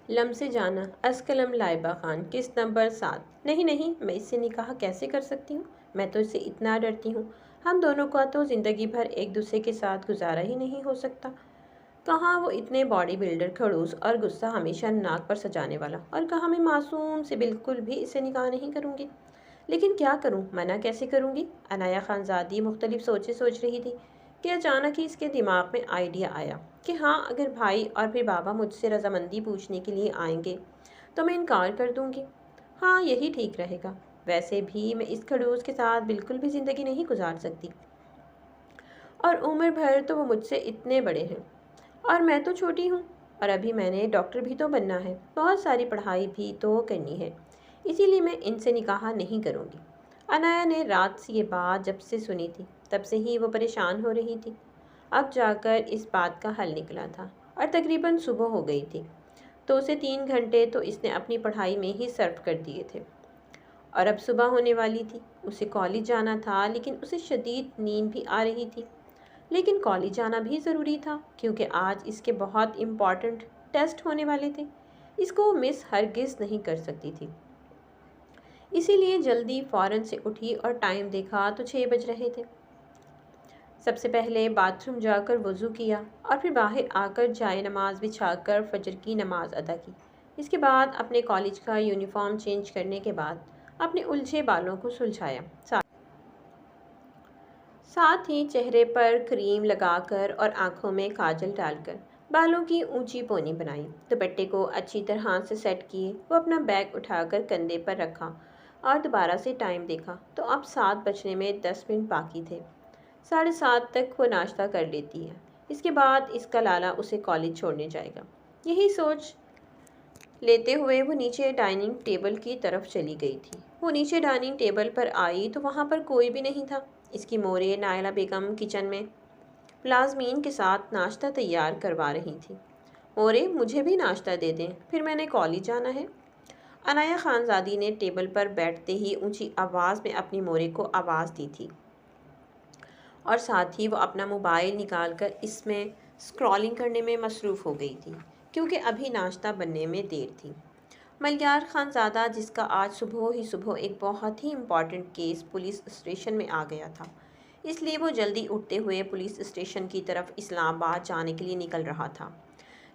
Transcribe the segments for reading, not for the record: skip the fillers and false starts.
لمس جانا از قلم لائبہ خان قسط نمبر 7۔ نہیں نہیں، میں اس سے نکاح کیسے کر سکتی ہوں؟ میں تو اس سے اتنا ڈرتی ہوں، ہم دونوں کا تو زندگی بھر ایک دوسرے کے ساتھ گزارا ہی نہیں ہو سکتا۔ کہاں وہ اتنے باڈی بلڈر کھڑوس اور غصہ ہمیشہ ناک پر سجانے والا، اور کہاں میں معصوم سے بالکل بھی اس سے نکاح نہیں کروں گی۔ لیکن کیا کروں، منع کیسے کروں گی؟ عنایہ خان زادی مختلف سوچیں سوچ رہی تھی کہ اچانک ہی اس کے دماغ میں آئیڈیا آیا کہ ہاں، اگر بھائی اور پھر بابا مجھ سے رضامندی پوچھنے کے لیے آئیں گے تو میں انکار کر دوں گی۔ ہاں، یہی ٹھیک رہے گا۔ ویسے بھی میں اس کھڑوس کے ساتھ بالکل بھی زندگی نہیں گزار سکتی، اور عمر بھر تو وہ مجھ سے اتنے بڑے ہیں اور میں تو چھوٹی ہوں، اور ابھی میں نے ڈاکٹر بھی تو بننا ہے، بہت ساری پڑھائی بھی تو کرنی ہے، اسی لیے میں ان سے نکاح نہیں کروں گی۔ عنایہ نے رات سے یہ بات جب سے سنی تھی تب سے ہی وہ پریشان ہو رہی تھی۔ اب جا کر اس بات کا حل نکلا تھا، اور تقریباً صبح ہو گئی تھی، تو اسے 3 گھنٹے تو اس نے اپنی پڑھائی میں ہی صرف کر دیے تھے، اور اب صبح ہونے والی تھی۔ اسے کالج جانا تھا، لیکن اسے شدید نیند بھی آ رہی تھی، لیکن کالج جانا بھی ضروری تھا کیونکہ آج اس کے بہت امپورٹنٹ ٹیسٹ ہونے والے تھے، اس کو مس ہرگز نہیں کر سکتی تھی۔ اسی لیے جلدی فوراً سے اٹھی اور ٹائم دیکھا تو 6 بج رہے تھے۔ سب سے پہلے باتھ روم جا کر وضو کیا، اور پھر باہر آ کر جائے نماز بچھا کر فجر کی نماز ادا کی۔ اس کے بعد اپنے کالج کا یونیفارم چینج کرنے کے بعد اپنے الجھے بالوں کو سلجھایا، ساتھ ہی چہرے پر کریم لگا کر اور آنکھوں میں کاجل ڈال کر بالوں کی اونچی پونی بنائی، دوپٹے کو اچھی طرح سے سیٹ کیے۔ وہ اپنا بیگ اٹھا کر کندھے پر رکھا اور دوبارہ سے ٹائم دیکھا تو اب 7 بجنے میں 10 منٹ باقی تھے۔ 7:30 تک وہ ناشتہ کر لیتی ہے، اس کے بعد اس کا لالا اسے کالج چھوڑنے جائے گا۔ یہی سوچ لیتے ہوئے وہ نیچے ڈائننگ ٹیبل کی طرف چلی گئی تھی۔ وہ نیچے ڈائننگ ٹیبل پر آئی تو وہاں پر کوئی بھی نہیں تھا۔ اس کی مورے نائلہ بیگم کچن میں پلازمین کے ساتھ ناشتہ تیار کروا رہی تھی۔ مورے، مجھے بھی ناشتہ دے دیں، پھر میں نے کالج جانا ہے۔ عنایہ خان زادی نے ٹیبل پر بیٹھتے ہی اونچی آواز میں اپنی مورے کو آواز دی تھی، اور ساتھ ہی وہ اپنا موبائل نکال کر اس میں اسکرولنگ کرنے میں مصروف ہو گئی تھی کیونکہ ابھی ناشتہ بننے میں دیر تھی۔ ملیار خان زادہ، جس کا آج صبح ہی صبح ایک بہت ہی امپورٹنٹ کیس پولیس اسٹیشن میں آ گیا تھا، اس لیے وہ جلدی اٹھتے ہوئے پولیس اسٹیشن کی طرف اسلام آباد جانے کے لیے نکل رہا تھا۔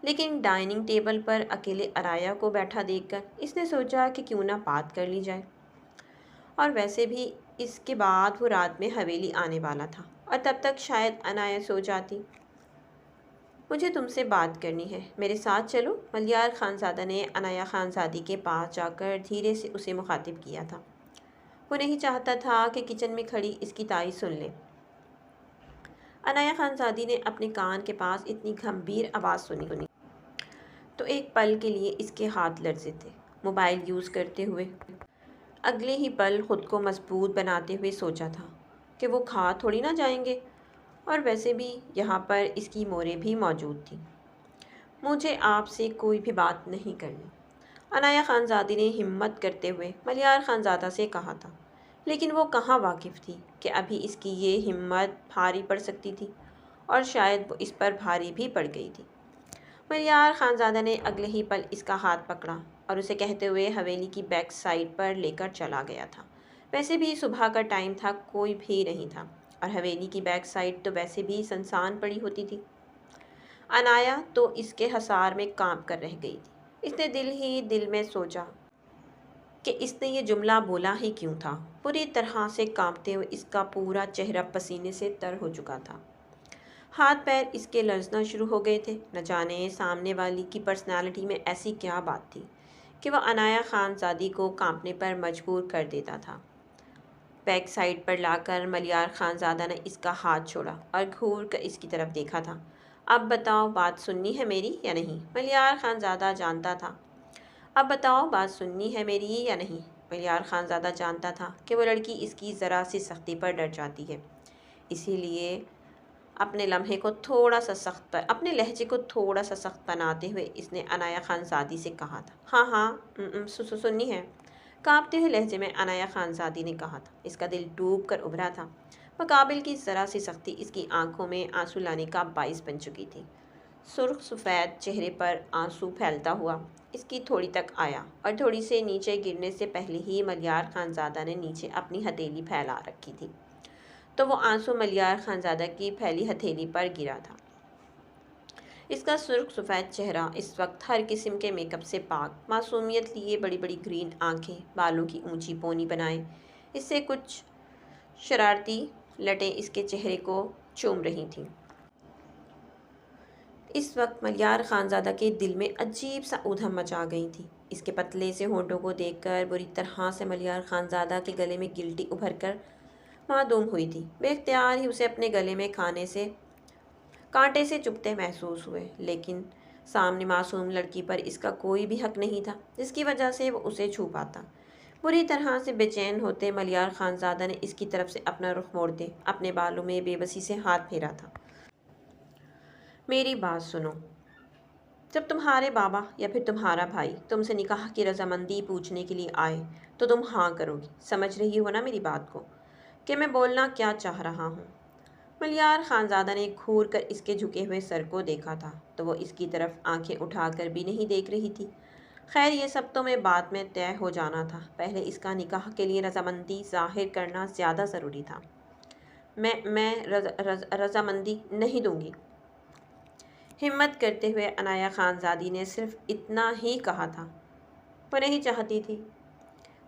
لیکن ڈائننگ ٹیبل پر اکیلے عنایہ کو بیٹھا دیکھ کر اس نے سوچا کہ کیوں نہ بات کر لی جائے، اور ویسے بھی اس کے بعد وہ رات میں حویلی آنے والا تھا، اور تب تک شاید عنایہ سو جاتی۔ مجھے تم سے بات کرنی ہے، میرے ساتھ چلو، ملیار خان زادہ نے عنایہ خان زادی کے پاس جا کر دھیرے سے اسے مخاطب کیا تھا۔ وہ نہیں چاہتا تھا کہ کچن میں کھڑی اس کی تائی سن لے۔ عنایہ خان زادی نے اپنے کان کے پاس اتنی گھمبیر آواز سنی تو ایک پل کے لیے اس کے ہاتھ لرزے تھے۔ موبائل یوز کرتے ہوئے اگلے ہی پل خود کو مضبوط بناتے ہوئے سوچا تھا کہ وہ کھا تھوڑی نہ جائیں گے، اور ویسے بھی یہاں پر اس کی موریں بھی موجود تھیں۔ مجھے آپ سے کوئی بھی بات نہیں کرنی، عنایہ خان زادی نے ہمت کرتے ہوئے ملیار خان زادہ سے کہا تھا، لیکن وہ کہاں واقف تھی کہ ابھی اس کی یہ ہمت بھاری پڑ سکتی تھی، اور شاید وہ اس پر بھاری بھی پڑ گئی تھی۔ ملیار خان زادہ نے اگلے ہی پل اس کا ہاتھ پکڑا اور اسے کہتے ہوئے حویلی کی بیک سائڈ پر لے کر چلا گیا تھا۔ ویسے بھی صبح کا ٹائم تھا، کوئی بھی نہیں تھا، اور حویلی کی بیک سائڈ تو ویسے بھی سنسان پڑی ہوتی تھی۔ عنایہ تو اس کے حصار میں کانپ کر رہ گئی تھی۔ اس نے دل ہی دل میں سوچا کہ اس نے یہ جملہ بولا ہی کیوں تھا۔ پوری طرح سے کانپتے ہوئے اس کا پورا چہرہ پسینے سے تر ہو چکا تھا، ہاتھ پیر اس کے لرزنا شروع ہو گئے تھے۔ نہ جانے سامنے والی کی پرسنالٹی میں ایسی کیا بات تھی کہ وہ عنایہ خان زادی کو کانپنے پر مجبور کر دیتا تھا۔ بیک سائڈ پر لا کر ملیار خان زادہ نے اس کا ہاتھ چھوڑا اور گھور کر اس کی طرف دیکھا تھا۔ اب بتاؤ، بات سننی ہے میری یا نہیں؟ ملیار خان زادہ جانتا تھا اب بتاؤ، بات سننی ہے میری یا نہیں؟ ملیار خان زادہ جانتا تھا کہ وہ لڑکی اس کی ذرا سی سختی پر ڈر جاتی ہے، اسی لیے اپنے لہجے کو تھوڑا سا سخت بناتے ہوئے اس نے عنایہ خان زادی سے کہا تھا۔ ہاں ہاں، سننی ہے، کانپتے ہوئے لہجے میں عنایہ خان زادی نے کہا تھا۔ اس کا دل ڈوب کر ابھرا تھا، مقابل کی ذرا سی سختی اس کی آنکھوں میں آنسو لانے کا باعث بن چکی تھی۔ سرخ سفید چہرے پر آنسو پھیلتا ہوا اس کی تھوڑی تک آیا اور تھوڑی سے نیچے گرنے سے پہلے ہی ملیار خانزادہ نے نیچے اپنی ہتھیلی پھیلا رکھی تھی تو وہ آنسو ملیار خانزادہ کی پھیلی ہتھیلی پر گرا تھا۔ اس کا سرخ سفید چہرہ اس وقت ہر قسم کے میک اپ سے پاک، معصومیت لیے بڑی بڑی گرین آنکھیں، بالوں کی اونچی پونی بنائے اس سے کچھ شرارتی لٹیں اس کے چہرے کو چوم رہی تھیں۔ اس وقت ملیار خانزادہ کے دل میں عجیب سا ادھم مچا گئی تھی۔ اس کے پتلے سے ہونٹوں کو دیکھ کر بری طرح سے ملیار خانزادہ کے گلے میں گلٹی ابھر کر معدوم ہوئی تھی۔ بے اختیار ہی اسے اپنے گلے میں کانٹے سے چبھتے محسوس ہوئے، لیکن سامنے معصوم لڑکی پر اس کا کوئی بھی حق نہیں تھا جس کی وجہ سے وہ اسے چھو پاتا۔ بری طرح سے بے چین ہوتے ملیار خانزادہ نے اس کی طرف سے اپنا رخ موڑتے اپنے بالوں میں بے بسی سے ہاتھ پھیرا تھا۔ میری بات سنو، جب تمہارے بابا یا پھر تمہارا بھائی تم سے نکاح کی رضامندی پوچھنے کے لیے آئے تو تم ہاں کرو گی۔ سمجھ رہی ہو نا میری بات کو کہ میں بولنا کیا چاہ رہا ہوں؟ ملیار خانزادہ نے گھور کر اس کے جھکے ہوئے سر کو دیکھا تھا تو وہ اس کی طرف آنکھیں اٹھا کر بھی نہیں دیکھ رہی تھی۔ خیر یہ سب تو بعد میں طے ہو جانا تھا، پہلے اس کا نکاح کے لیے رضامندی ظاہر کرنا زیادہ ضروری تھا۔ میں رضامندی نہیں دوں گی۔ ہمت کرتے ہوئے عنایہ خانزادی نے صرف اتنا ہی کہا تھا۔ وہ نہیں چاہتی تھی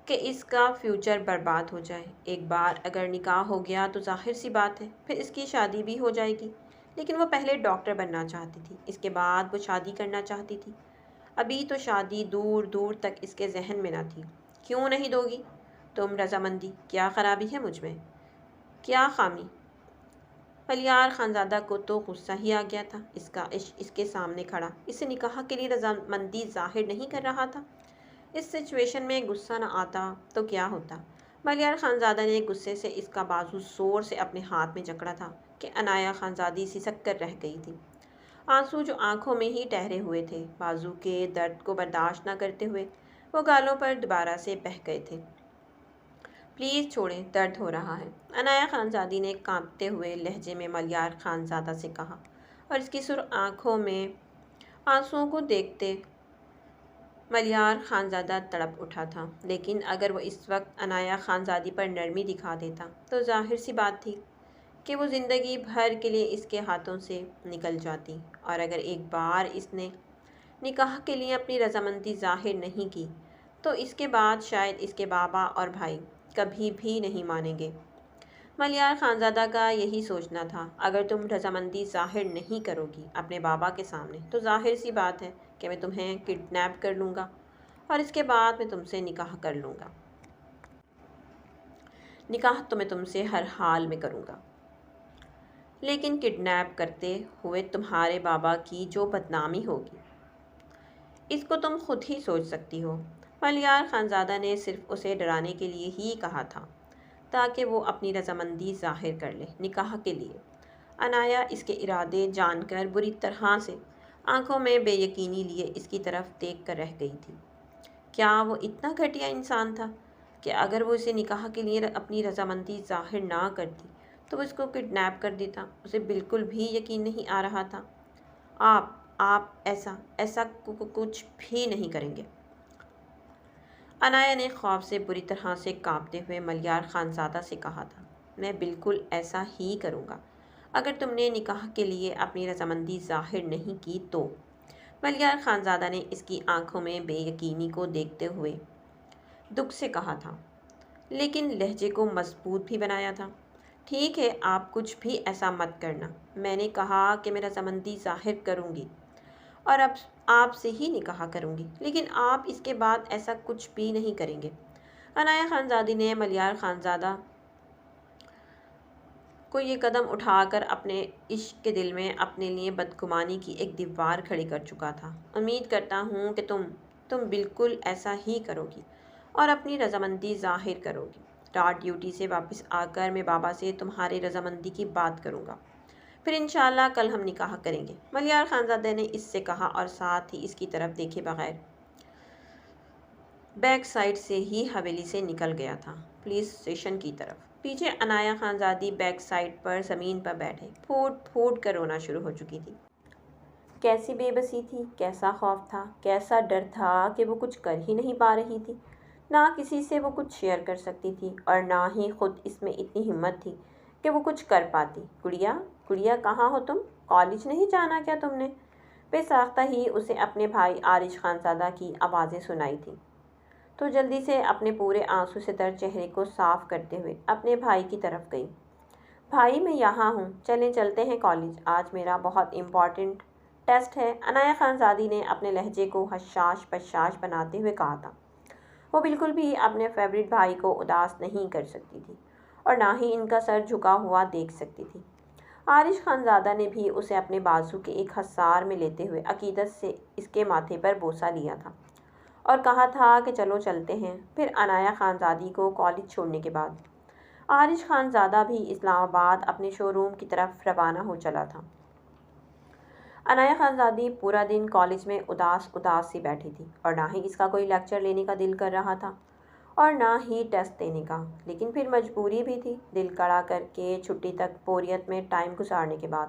کہ اس کا فیوچر برباد ہو جائے۔ ایک بار اگر نکاح ہو گیا تو ظاہر سی بات ہے پھر اس کی شادی بھی ہو جائے گی، لیکن وہ پہلے ڈاکٹر بننا چاہتی تھی، اس کے بعد وہ شادی کرنا چاہتی تھی۔ ابھی تو شادی دور دور تک اس کے ذہن میں نہ تھی۔ کیوں نہیں دو گی تم رضامندی؟ کیا خرابی ہے مجھ میں؟ کیا خامی؟ ملیار خانزادہ کو تو غصہ ہی آ گیا تھا۔ اس کا عشق اس کے سامنے کھڑا اس سے نکاح کے لیے رضامندی ظاہر نہیں کر رہا تھا۔ اس سچویشن میں غصہ نہ آتا تو کیا ہوتا؟ ملیار خانزادہ نے غصے سے اس کا بازو زور سے اپنے ہاتھ میں جکڑا تھا کہ عنایہ خانزادی سسک کر رہ گئی تھی۔ آنسو جو آنکھوں میں ہی ٹھہرے ہوئے تھے، بازو کے درد کو برداشت نہ کرتے ہوئے وہ گالوں پر دوبارہ سے بہہ گئے تھے۔ پلیز چھوڑیں، درد ہو رہا ہے، عنایہ خانزادی نے کانپتے ہوئے لہجے میں ملیار خانزادہ سے کہا، اور اس کی سرخ آنکھوں میں آنسوؤں کو دیکھتے ملیار خانزادہ تڑپ اٹھا تھا۔ لیکن اگر وہ اس وقت عنایہ خانزادی پر نرمی دکھا دیتا تو ظاہر سی بات تھی کہ وہ زندگی بھر کے لیے اس کے ہاتھوں سے نکل جاتی، اور اگر ایک بار اس نے نکاح کے لیے اپنی رضامندی ظاہر نہیں کی تو اس کے بعد شاید اس کے بابا اور بھائی کبھی بھی نہیں مانیں گے۔ ملیار خانزادہ کا یہی سوچنا تھا، اگر تم رضامندی ظاہر نہیں کرو گی اپنے بابا کے سامنے تو ظاہر سی بات ہے کہ میں تمہیں کڈنیپ کر لوں گا اور اس کے بعد میں تم سے نکاح کر لوں گا۔ نکاح تو میں تم سے ہر حال میں کروں گا، لیکن کڈنیپ کرتے ہوئے تمہارے بابا کی جو بدنامی ہوگی اس کو تم خود ہی سوچ سکتی ہو۔ ملیار خانزادہ نے صرف اسے ڈرانے کے لیے ہی کہا تھا تاکہ وہ اپنی رضامندی ظاہر کر لے نکاح کے لیے۔ عنایہ اس کے ارادے جان کر بری طرح سے آنکھوں میں بے یقینی لیے اس کی طرف دیکھ کر رہ گئی تھی۔ کیا وہ اتنا گھٹیا انسان تھا کہ اگر وہ اسے نکاح کے لیے اپنی رضامندی ظاہر نہ کرتی تو وہ اس کو کڈنیپ کر دیتا؟ اسے بالکل بھی یقین نہیں آ رہا تھا۔ آپ ایسا کچھ بھی نہیں کریں گے۔ عنایہ نے خوف سے بری طرح سے کانپتے ہوئے ملیار خانزادہ سے کہا تھا، میں بالکل ایسا ہی کروں گا اگر تم نے نکاح کے لیے اپنی رضامندی ظاہر نہیں کی تو۔ ملیار خانزادہ نے اس کی آنکھوں میں بے یقینی کو دیکھتے ہوئے دکھ سے کہا تھا، لیکن لہجے کو مضبوط بھی بنایا تھا، ٹھیک ہے آپ کچھ بھی ایسا مت کرنا، میں نے کہا کہ میں رضامندی ظاہر کروں گی اور اب آپ سے ہی نکاح کروں گی، لیکن آپ اس کے بعد ایسا کچھ بھی نہیں کریں گے۔ عنایہ خانزادی نے ملیار خانزادہ کو یہ قدم اٹھا کر اپنے عشق کے دل میں اپنے لیے بدگمانی کی ایک دیوار کھڑی کر چکا تھا۔ امید کرتا ہوں کہ تم بالکل ایسا ہی کرو گی اور اپنی رضامندی ظاہر کرو گی۔ رات ڈیوٹی سے واپس آ کر میں بابا سے تمہاری رضامندی کی بات کروں گا، پھر انشاءاللہ کل ہم نکاح کریں گے۔ ملیار خانزادہ نے اس سے کہا اور ساتھ ہی اس کی طرف دیکھے بغیر بیک سائڈ سے ہی حویلی سے نکل گیا تھا، پولیس اسٹیشن کی طرف۔ پیچھے عنایہ خانزادی بیک سائڈ پر زمین پر بیٹھے پھوٹ پھوٹ کر رونا شروع ہو چکی تھی۔ کیسی بے بسی تھی، کیسا خوف تھا، کیسا ڈر تھا کہ وہ کچھ کر ہی نہیں پا رہی تھی۔ نہ کسی سے وہ کچھ شیئر کر سکتی تھی اور نہ ہی خود اس میں اتنی ہمت تھی کہ وہ کچھ کر پاتی۔ گڑیا، گڑیا کہاں ہو تم؟ کالج نہیں جانا کیا تم نے؟ بے ساختہ ہی اسے اپنے بھائی عارش خانزادہ کی آوازیں سنائی تھیں، تو جلدی سے اپنے پورے آنسو سے تر چہرے کو صاف کرتے ہوئے اپنے بھائی کی طرف گئی۔ بھائی میں یہاں ہوں، چلیں چلتے ہیں کالج، آج میرا بہت امپورٹنٹ ٹیسٹ ہے، عنایہ خانزادی نے اپنے لہجے کو حشاش پشاش بناتے ہوئے کہا تھا۔ وہ بالکل بھی اپنے فیورٹ بھائی کو اداس نہیں کر سکتی تھی اور نہ ہی ان کا سر جھکا ہوا دیکھ سکتی تھی۔ عارش خانزادہ نے بھی اسے اپنے بازو کے ایک حصار میں لیتے ہوئے عقیدت سے اس کے ماتھے پر بوسہ لیا تھا اور کہا تھا کہ چلو چلتے ہیں۔ پھر عنایہ خانزادی کو کالج چھوڑنے کے بعد عارش خانزادہ بھی اسلام آباد اپنے شو روم کی طرف روانہ ہو چلا تھا۔ عنایہ خانزادی پورا دن کالج میں اداس اداس سی بیٹھی تھی اور نہ ہی اس کا کوئی لیکچر لینے کا دل کر رہا تھا اور نہ ہی ٹیسٹ دینے کا، لیکن پھر مجبوری بھی تھی۔ دل کڑا کر کے چھٹی تک بوریت میں ٹائم گزارنے کے بعد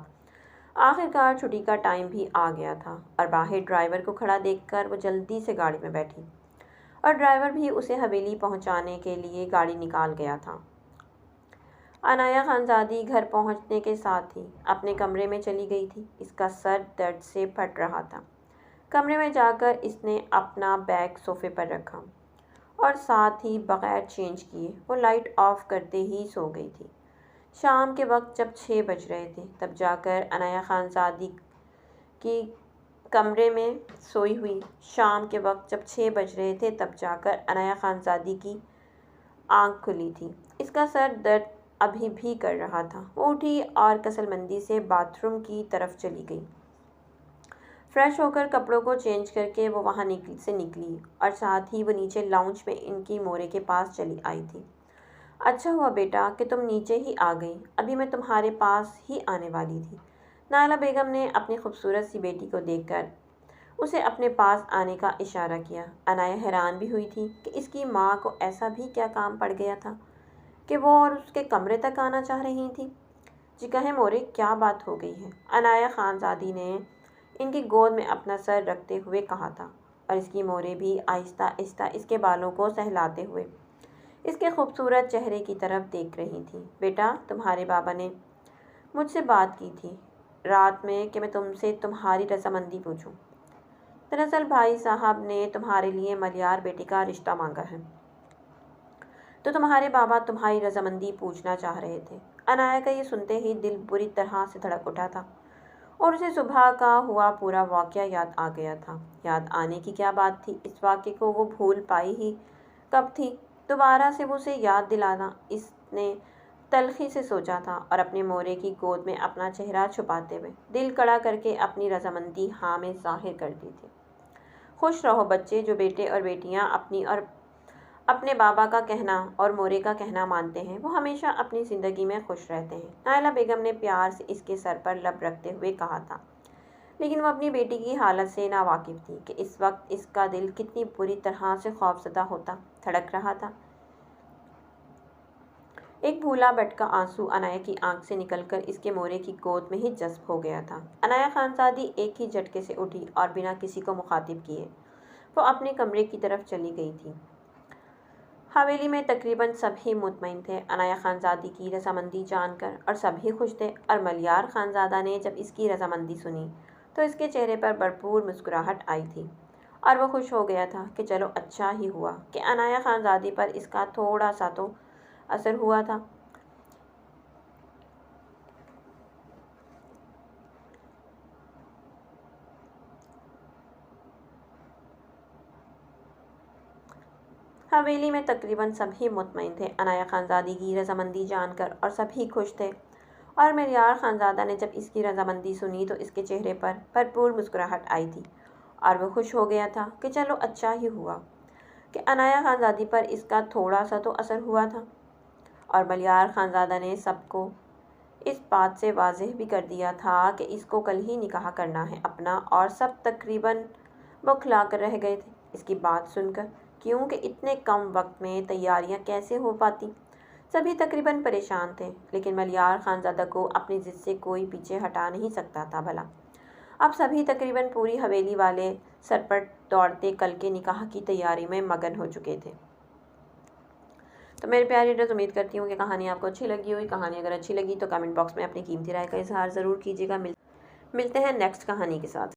آخرکار چھٹی کا ٹائم بھی آ گیا تھا اور باہر ڈرائیور کو کھڑا دیکھ کر وہ جلدی سے گاڑی میں بیٹھی اور ڈرائیور بھی اسے حویلی پہنچانے کے لیے گاڑی نکال گیا تھا۔ عنایہ خانزادی گھر پہنچنے کے ساتھ ہی اپنے کمرے میں چلی گئی تھی۔ اس کا سر درد سے پھٹ رہا تھا۔ کمرے میں جا کر اس نے اپنا بیگ صوفے پر رکھا اور ساتھ ہی بغیر چینج کیے وہ لائٹ آف کرتے ہی سو گئی تھی۔ شام کے وقت جب 6 بج رہے تھے تب جا کر عنایہ خانزادی کی کمرے میں سوئی ہوئی شام کے وقت جب 6 بج رہے تھے تب جا کر عنایہ خانزادی کی آنکھ کھلی تھی۔ اس کا سر درد ابھی بھی کر رہا تھا۔ وہ اٹھی اور کسل مندی سے باتھ روم کی طرف چلی گئی۔ فریش ہو کر کپڑوں کو چینج کر کے وہ وہاں سے نکلی اور ساتھ ہی وہ نیچے لاؤنج میں ان کی مورے کے پاس چلی آئی تھی۔ اچھا ہوا بیٹا کہ تم نیچے ہی آ گئی، ابھی میں تمہارے پاس ہی آنے والی تھی۔ نائلہ بیگم نے اپنی خوبصورت سی بیٹی کو دیکھ کر اسے اپنے پاس آنے کا اشارہ کیا۔ عنایہ حیران بھی ہوئی تھی کہ اس کی ماں کو ایسا بھی کیا کام پڑ گیا تھا کہ وہ اور اس کے کمرے تک آنا چاہ رہی تھی۔ جی کہیں مورے، کیا بات ہو گئی ہے؟ عنایہ خانزادی نے ان کی گود میں اپنا سر رکھتے ہوئے کہا تھا اور اس کی موریں بھی آہستہ آہستہ اس کے بالوں کو سہلاتے ہوئے اس کے خوبصورت چہرے کی طرف دیکھ رہی تھیں۔ بیٹا، تمہارے بابا نے مجھ سے بات کی تھی رات میں کہ میں تم سے تمہاری رضامندی پوچھوں۔ دراصل بھائی صاحب نے تمہارے لیے ملیار بیٹی کا رشتہ مانگا ہے، تو تمہارے بابا تمہاری رضامندی پوچھنا چاہ رہے تھے۔ عنایہ کا یہ سنتے ہی دل بری طرح سے دھڑک اٹھا تھا اور اسے صبح کا ہوا پورا واقعہ یاد آ گیا تھا۔ یاد آنے کی کیا بات تھی، اس واقعے کو وہ بھول پائی ہی کب تھی؟ دوبارہ سے وہ اسے یاد دلانا اس نے تلخی سے سوچا تھا اور اپنے مورے کی گود میں اپنا چہرہ چھپاتے ہوئے دل کڑا کر کے اپنی رضامندی ہاں میں ظاہر کر دی تھی۔ خوش رہو بچے، جو بیٹے اور بیٹیاں اپنی اور اپنے بابا کا کہنا اور مورے کا کہنا مانتے ہیں وہ ہمیشہ اپنی زندگی میں خوش رہتے ہیں، نائلہ بیگم نے پیار سے اس کے سر پر لب رکھتے ہوئے کہا تھا۔ لیکن وہ اپنی بیٹی کی حالت سے ناواقف تھی کہ اس وقت اس کا دل کتنی بری طرح سے خوفزدہ ہوتا دھڑک رہا تھا۔ ایک بھولا بھٹکا آنسو عنایہ کی آنکھ سے نکل کر اس کے مورے کی گود میں ہی جذب ہو گیا تھا۔ عنایہ خانزادی ایک ہی جھٹکے سے اٹھی اور بنا کسی کو مخاطب کیے وہ اپنے کمرے کی طرف چلی گئی تھی۔ حویلی میں تقریباً سبھی مطمئن تھے عنایہ خانزادی کی رضامندی جان کر اور سبھی خوش تھے، اور ملیار خانزادہ نے جب اس کی رضامندی سنی تو اس کے چہرے پر بھرپور مسکراہٹ آئی تھی اور وہ خوش ہو گیا تھا کہ چلو اچھا ہی ہوا کہ عنایہ خانزادی پر اس کا تھوڑا سا تو اثر ہوا تھا۔ حویلی میں تقریباً سبھی مطمئن تھے عنایہ خانزادی کی رضامندی جان کر اور سبھی خوش تھے، اور ملیار خانزادہ نے جب اس کی رضامندی سنی تو اس کے چہرے پر بھرپور مسکراہٹ آئی تھی اور وہ خوش ہو گیا تھا کہ چلو اچھا ہی ہوا کہ عنایہ خانزادی پر اس کا تھوڑا سا تو اثر ہوا تھا۔ اور ملیار خانزادہ نے سب کو اس بات سے واضح بھی کر دیا تھا کہ اس کو کل ہی نکاح کرنا ہے اپنا، اور سب تقریباً بوکھلا کر رہ گئے تھے اس کی بات سن کر، کیونکہ اتنے کم وقت میں تیاریاں کیسے ہو پاتی۔ سبھی تقریباً پریشان تھے، لیکن ملیار خانزادہ کو اپنی ضد سے کوئی پیچھے ہٹا نہیں سکتا تھا۔ بھلا اب سبھی تقریباً پوری حویلی والے سر پر دوڑتے کل کے نکاح کی تیاری میں مگن ہو چکے تھے۔ تو میرے پیارے ریڈرز، امید کرتی ہوں کہ کہانی آپ کو اچھی لگی ہوئی۔ کہانی اگر اچھی لگی تو کمنٹ باکس میں اپنی قیمتی رائے کا اظہار ضرور کیجیے گا۔ ملتے ہیں نیکسٹ کہانی کے ساتھ۔